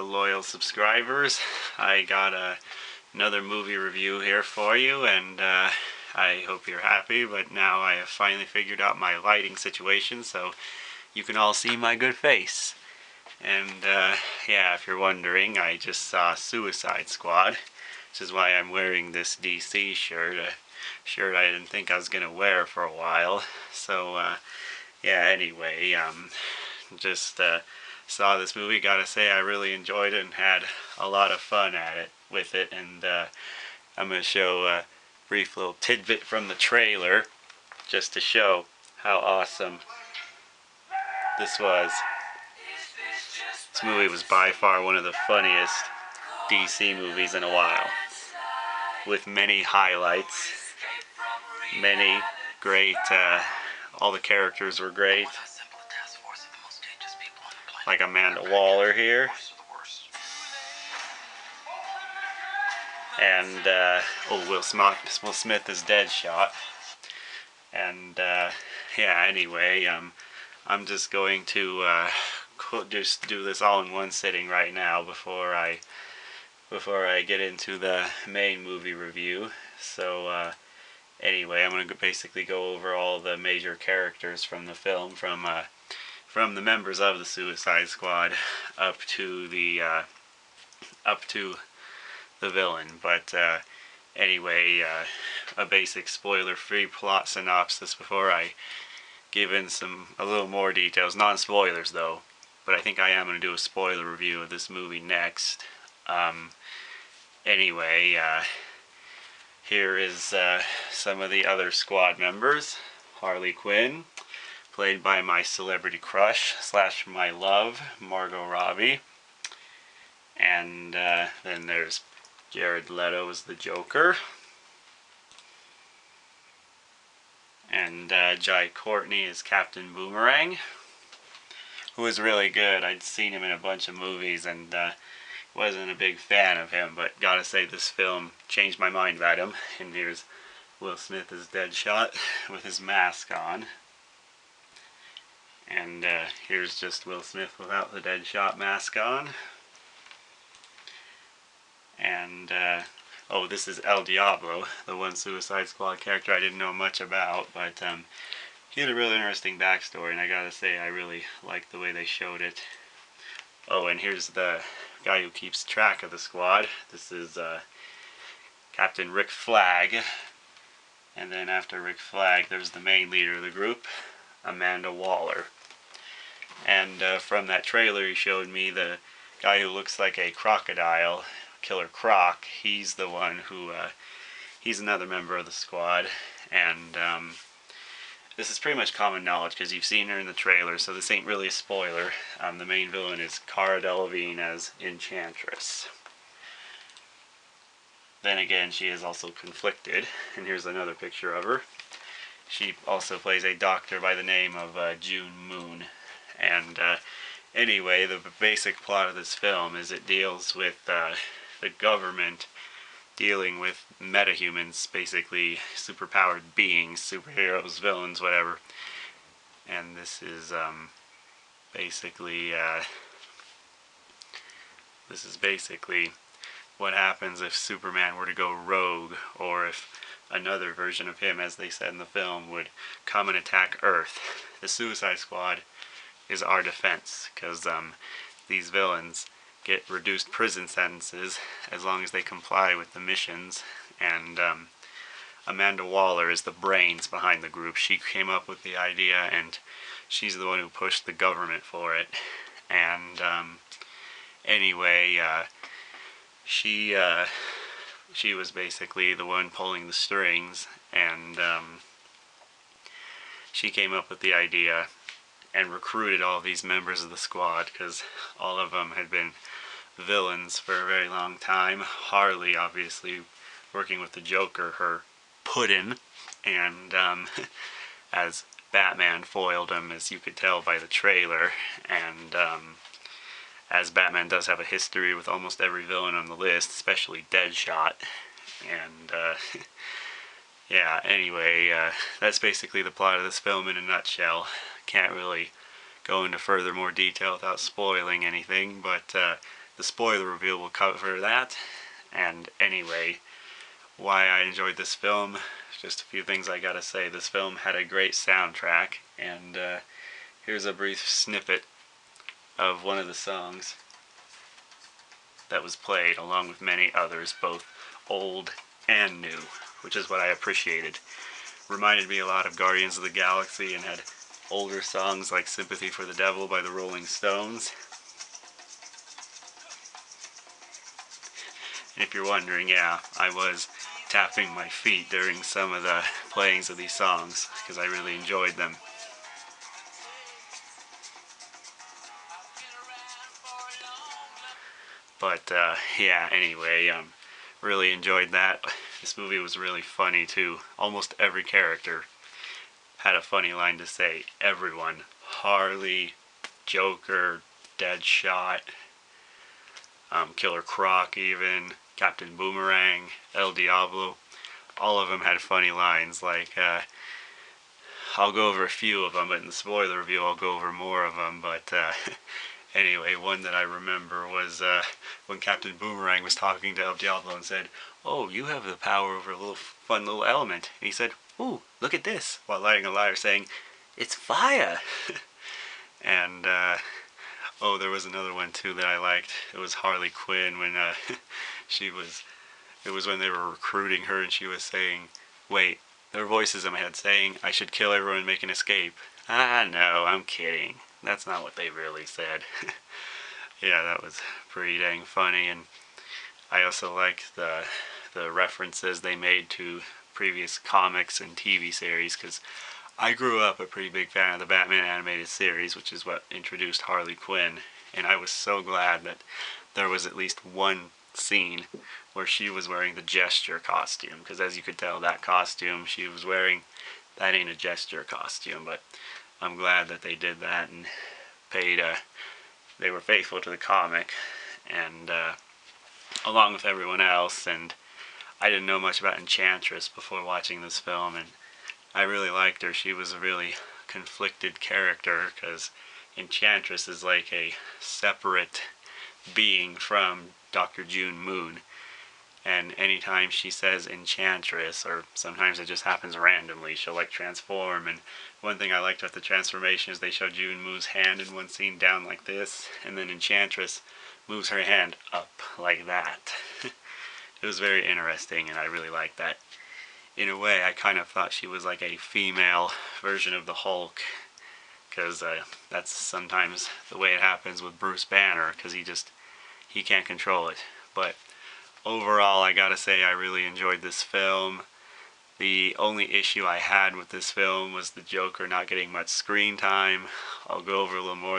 Loyal subscribers, I got another movie review here for you, and I hope you're happy, but now I have finally figured out my lighting situation so you can all see my good face. And yeah, if you're wondering, I just saw Suicide Squad, which is why I'm wearing this DC shirt, a shirt I didn't think I was going to wear for a while. So yeah, anyway, just saw this movie. Gotta say, I really enjoyed it and had a lot of fun with it. And I'm gonna show a brief little tidbit from the trailer just to show how awesome this was. This movie was by far one of the funniest DC movies in a while, with many highlights, many great. All the characters were great. Like Amanda Waller here. And Will Smith is Deadshot. And yeah, anyway, I'm just going to just do this all in one sitting right now before I get into the main movie review. So anyway, I'm going to basically go over all the major characters from the film, from the members of the Suicide Squad up to the villain. But anyway, a basic spoiler-free plot synopsis before I give in a little more details. Non-spoilers though, but I think I am going to do a spoiler review of this movie next. Anyway, here is some of the other squad members. Harley Quinn, played by my celebrity crush / my love, Margot Robbie. And then there's Jared Leto as the Joker. And Jai Courtney as Captain Boomerang, who is really good. I'd seen him in a bunch of movies and wasn't a big fan of him, but gotta say this film changed my mind about him. And here's Will Smith as Deadshot with his mask on. And here's just Will Smith without the Deadshot mask on. And oh, this is El Diablo, the one Suicide Squad character I didn't know much about, but he had a really interesting backstory, and I gotta say I really liked the way they showed it. Oh, and here's the guy who keeps track of the squad. This is Captain Rick Flag. And then after Rick Flag, there's the main leader of the group, Amanda Waller. And from that trailer he showed me, the guy who looks like a crocodile, Killer Croc, he's the one who, he's another member of the squad. And this is pretty much common knowledge because you've seen her in the trailer, so this ain't really a spoiler. The main villain is Cara Delevingne as Enchantress. Then again, she is also conflicted, and here's another picture of her. She also plays a doctor by the name of June Moon. And anyway, the basic plot of this film is it deals with the government dealing with metahumans, basically superpowered beings, superheroes, villains, whatever. And this is basically what happens if Superman were to go rogue, or if another version of him, as they said in the film, would come and attack Earth. The Suicide Squad is our defense, because these villains get reduced prison sentences as long as they comply with the missions. And Amanda Waller is the brains behind the group. She came up with the idea, and she's the one who pushed the government for it. And anyway, she was basically the one pulling the strings, and she came up with the idea and recruited all these members of the squad, because all of them had been villains for a very long time. Harley, obviously, working with the Joker, her puddin', and as Batman foiled him, as you could tell by the trailer. And as Batman does have a history with almost every villain on the list, especially Deadshot. And yeah, anyway, that's basically the plot of this film in a nutshell. Can't really go into more detail without spoiling anything, but the spoiler reveal will cover that. And anyway, why I enjoyed this film, just a few things I gotta say. This film had a great soundtrack, and here's a brief snippet of one of the songs that was played, along with many others, both old and new, which is what I appreciated. Reminded me a lot of Guardians of the Galaxy and had older songs like Sympathy for the Devil by the Rolling Stones. And if you're wondering, yeah, I was tapping my feet during some of the playings of these songs because I really enjoyed them. But yeah, anyway, really enjoyed that. This movie was really funny too. Almost every character had a funny line to say. Everyone. Harley, Joker, Deadshot, Killer Croc even, Captain Boomerang, El Diablo. All of them had funny lines. Like, I'll go over a few of them, but in the spoiler review I'll go over more of them. But anyway, one that I remember was when Captain Boomerang was talking to El Diablo and said, "Oh, you have the power over a little fun little element." And he said, "Ooh, look at this," while lighting a lighter, saying, "It's fire." And oh, there was another one too that I liked. It was Harley Quinn when it was when they were recruiting her and she was saying, "Wait, there were voices in my head saying I should kill everyone and make an escape." Ah, no, I'm kidding. That's not what they really said. Yeah, that was pretty dang funny, and I also liked the references they made to previous comics and TV series, because I grew up a pretty big fan of the Batman animated series, which is what introduced Harley Quinn, and I was so glad that there was at least one scene where she was wearing the Gesture costume, because as you could tell, that costume she was wearing, that ain't a Gesture costume, but I'm glad that they did that and they were faithful to the comic, and along with everyone else. And I didn't know much about Enchantress before watching this film, and I really liked her. She was a really conflicted character, because Enchantress is like a separate being from Dr. June Moon. And anytime she says Enchantress, or sometimes it just happens randomly, she'll like transform. And one thing I liked about the transformation is they show June Moon's hand in one scene down like this, and then Enchantress moves her hand up like that. It was very interesting, and I really liked that. In a way, I kind of thought she was like a female version of the Hulk, because that's sometimes the way it happens with Bruce Banner, because he can't control it. But overall, I gotta say I really enjoyed this film. The only issue I had with this film was the Joker not getting much screen time. I'll go over a little more